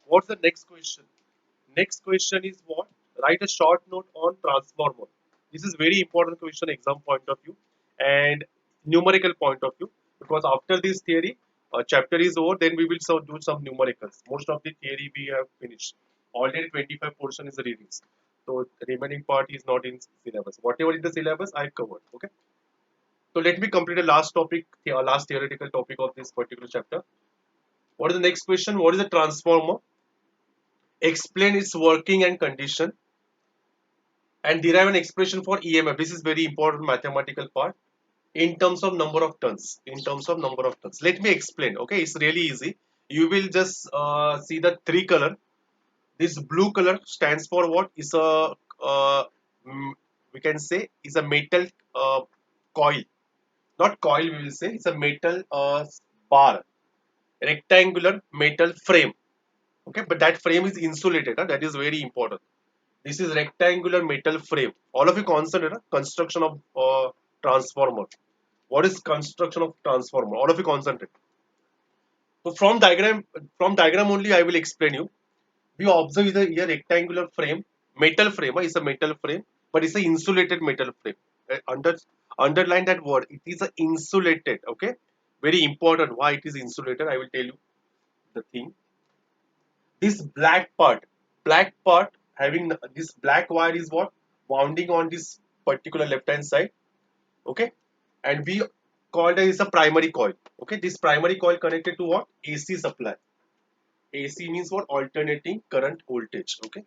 What's the next question? Next question is what? Write a short note on transformer. This is very important question exam point of view and numerical point of view, because after this theory chapter is over, then we will do some numericals. Most of the theory we have finished. Already 25 portion is released. So the remaining part is not in syllabus. Whatever is the syllabus I covered. Okay. So let me complete the last topic, the last theoretical topic of this particular chapter. What is the next question? What is a transformer? Explain its working and condition, and derive an expression for EMF. This is very important mathematical part in terms of number of turns. In terms of number of turns. Let me explain. Okay, it's really easy. You will just see the three color. This blue color stands for what? Is a mm, we can say is a metal coil. Not coil. We will say it's a metal bar, rectangular metal frame. Okay, but that frame is insulated. That is very important. This is rectangular metal frame. All of you concentrate. Construction of transformer. What is construction of transformer? All of you concentrate. So from diagram only I will explain you. We observe is a rectangular frame, metal frame. It's a metal frame, but it's an insulated metal frame. Underline that word. It is a insulated. Okay, very important. Why it is insulated? I will tell you the thing. This black part having this black wire is what wounding on this particular left hand side. Okay, and we call it as a primary coil. Okay, this primary coil connected to what? AC supply. AC means what? Alternating current voltage. Okay,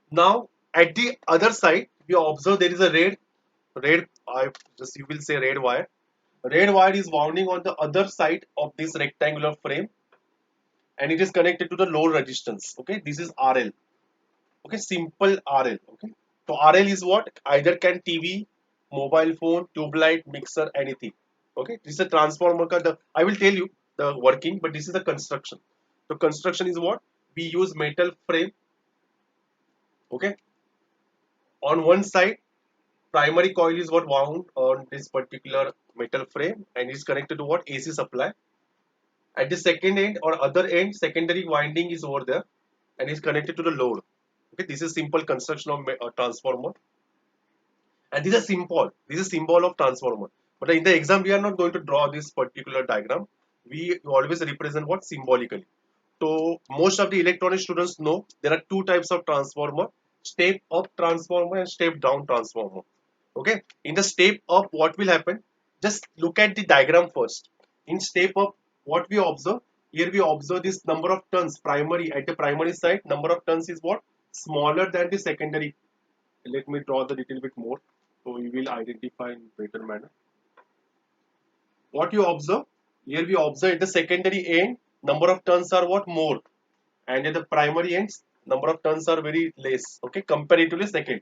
now at the other side we observe there is a red I just you will say red wire. Red wire is wounding on the other side of this rectangular frame, and it is connected to the load resistance. Okay, this is RL. Okay, simple RL. Okay, so RL is what? Either can TV, mobile phone, tube light, mixer, anything. Okay, this is a transformer I will tell you the working, but this is the construction. So construction is what? We use metal frame. Okay, on one side primary coil is what wound on this particular metal frame and is connected to what? AC supply. At the second end or other end, secondary winding is over there and is connected to the load. Okay, this is simple construction of a transformer. And this is symbol. This is symbol of transformer. But in the exam, we are not going to draw this particular diagram. We always represent what? Symbolically. So most of the electronic students know there are two types of transformer: step up transformer and step down transformer. Okay. In the step up, what will happen? Just look at the diagram first. In step up, what we observe? Here we observe this number of turns. Primary at the primary side, number of turns is what? Smaller than the secondary. Let me draw the little bit more so we will identify in better manner. What you observe? Here we observe at the secondary end, number of turns are what? More. And at the primary ends, number of turns are very less. Okay, comparatively second.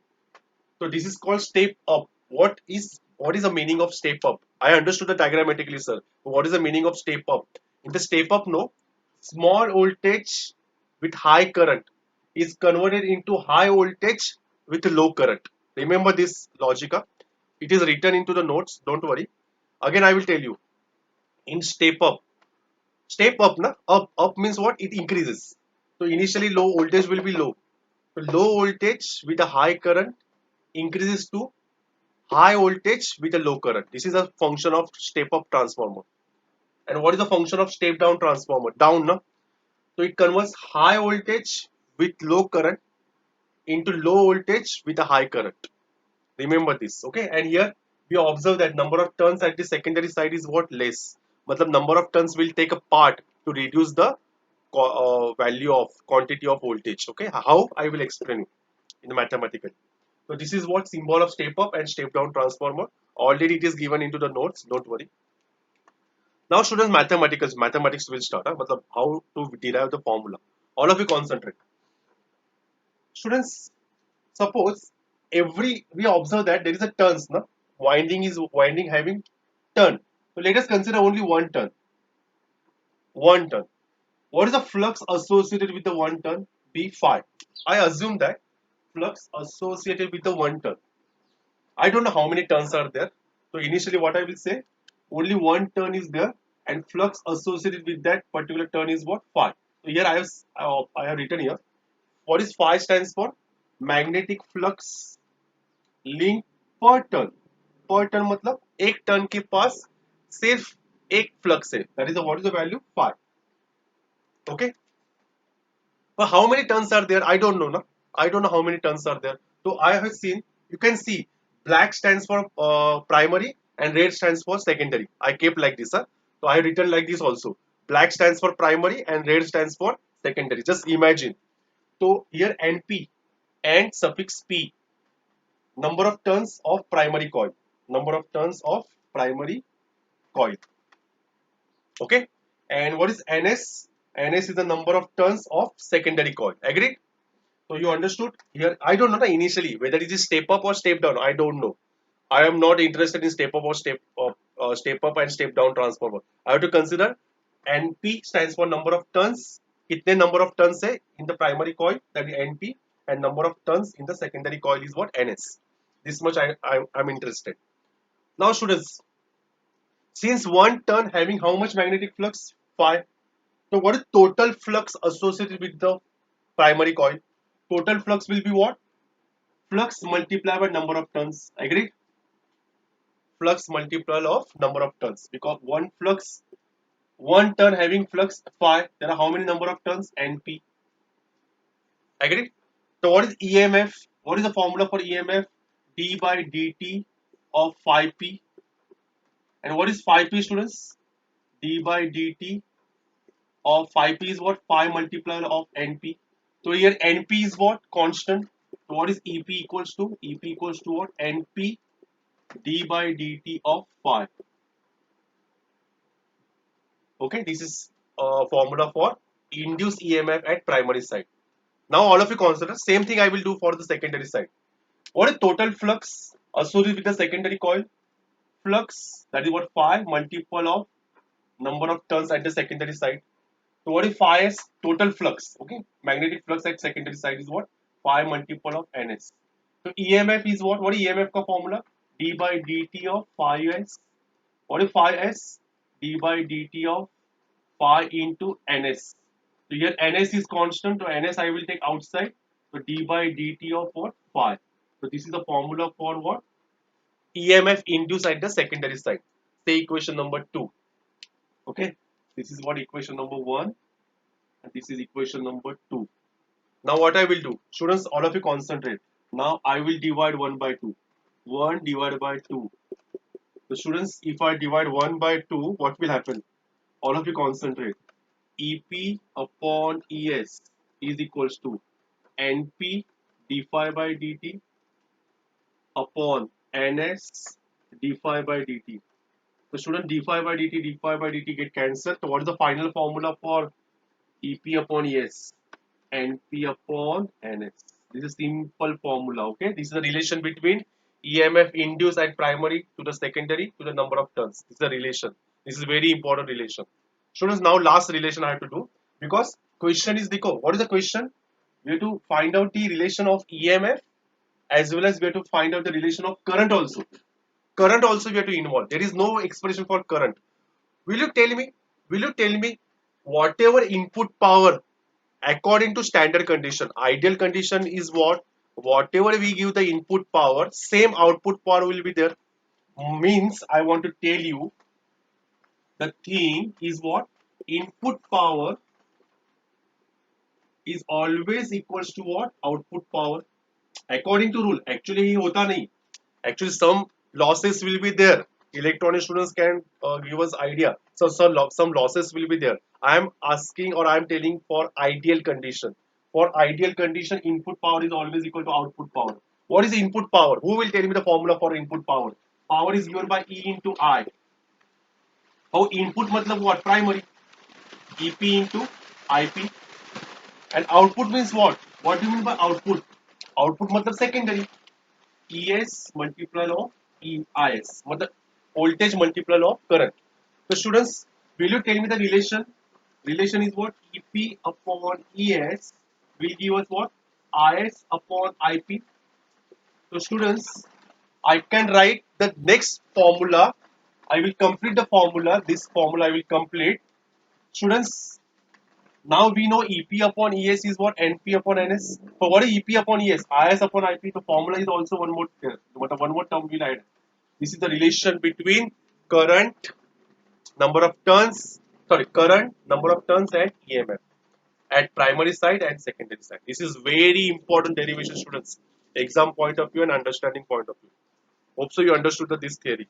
So this is called step up. What is the meaning of step up? I understood the diagrammatically, sir. What is the meaning of step up? In the step up, no, small voltage with high current is converted into high voltage with low current. Remember this logica. It is written into the notes. Don't worry. Again, I will tell you. In step up, na up means what? It increases. So initially low voltage will be low. So low voltage with a high current increases to high voltage with a low current. This is a function of step up transformer. And what is the function of step down transformer? Down, no? So it converts high voltage with low current into low voltage with a high current. Remember this, okay? And here we observe that number of turns at the secondary side is what? Less. But the number of turns will take a part to reduce the value of quantity of voltage. Okay, how? I will explain you in mathematical. So this is what symbol of step up and step down transformer. Already it is given into the notes. Don't worry. Now students, mathematics will start. Matlab how to derive the formula. All of you concentrate. Students, suppose every we observe that there is a turns. Na? Winding having turn. So let us consider only one turn. One turn. What is the flux associated with the one turn? B phi. I assume that flux associated with the one turn. I don't know how many turns are there. So initially what I will say, only one turn is there and flux associated with that particular turn is what? Phi. So here I have written here. What is phi stands for? Magnetic flux link per turn. Per turn मतलब एक turn के पास सिर्फ एक flux है. That is what is the value? Phi. Okay. But how many turns are there? I don't know. No? I don't know how many turns are there. So I have seen, you can see black stands for primary and red stands for secondary. I kept like this. Huh? So I have written like this also. Black stands for primary and red stands for secondary. Just imagine. So here NP and suffix P, number of turns of primary coil. Number of turns of primary coil. Okay. And what is NS? NS is the number of turns of secondary coil. Agreed? So you understood here. I don't know initially whether it is step up or step down. I don't know. I am not interested in step up or step up and step down transformer. I have to consider NP stands for number of turns. कितने number of turns है in the primary coil, that is NP, and number of turns in the secondary coil is what? NS. This much I am interested. Now students, since one turn having how much magnetic flux? Phi. So what is total flux associated with the primary coil? Total flux will be what? Flux multiplied by number of turns. Agreed? Flux multiplied of number of turns. Because one turn having flux phi, there are how many number of turns? Np. Agreed? So what is EMF? What is the formula for EMF? D by dt of phi p. And what is phi p, students? D by dt of phi p is what? Phi multiplied of Np. So here Np is what? Constant. So what is Ep equals to? Ep equals to what? Np d by dt of phi. Okay, this is a formula for induced EMF at primary side. Now all of you consider same thing I will do for the secondary side. What is total flux associated with the secondary coil? Flux, that is what, phi multiple of number of turns at the secondary side. So what is phi s? Total flux. Okay, magnetic flux at secondary side is what? Phi multiple of ns. So EMF is what? What is EMF का formula? D by dt of phi s. What is phi s? D by dt of phi into ns. So here ns is constant, so ns I will take outside. So d by dt of what? Phi. So this is the formula for what? EMF induced at the secondary side. Say equation number 2. Okay. This is what equation number 1 and this is equation number 2. Now what I will do? Students, all of you concentrate. Now I will divide 1 by 2. 1 divided by 2. So students, if I divide 1 by 2, what will happen? All of you concentrate. EP upon ES is equals to NP d phi by dt upon NS d phi by dt. So student, d phi by dt get cancelled. So what is the final formula for EP upon ES? NP upon NS. This is simple formula. Okay, this is the relation between EMF induced at primary to the secondary to the number of turns. This is the relation. This is very important relation. Students, now last relation I have to do because question is the what is the question? We have to find out the relation of EMF as well as we have to find out the relation of current also. Current also we have to involve. There is no expression for current. Will you tell me? Will you tell me whatever input power according to standard condition? Ideal condition is what? Whatever we give the input power, same output power will be there. Means I want to tell you the thing is what? Input power is always equals to what? Output power. According to rule. Actually ये होता नहीं. Actually some losses will be there. Electronic students can give us idea. So some losses will be there. I am asking or I am telling for ideal condition. For ideal condition, input power is always equal to output power. What is input power? Who will tell me the formula for input power? Power is given by E into I. How input matlab what? Primary. EP into IP. And output means what? What do you mean by output? Output matlab secondary. ES multiplier of EIS. What the voltage multiplier of current. So students, will you tell me the relation? Relation is what? EP upon ES will give us what? IS upon IP. So students, I can write the next formula. I will complete the formula. This formula I will complete. Students, Now we know EP upon ES is what? NP upon NS. For what is EP upon ES? IS upon IP. The formula is also one more there. But one more term we'll add. This is the relation between current, number of turns, sorry, current, number of turns and EMF at primary side and secondary side. This is very important derivation, students. Exam point of view and understanding point of view. Hope so you understood this theory.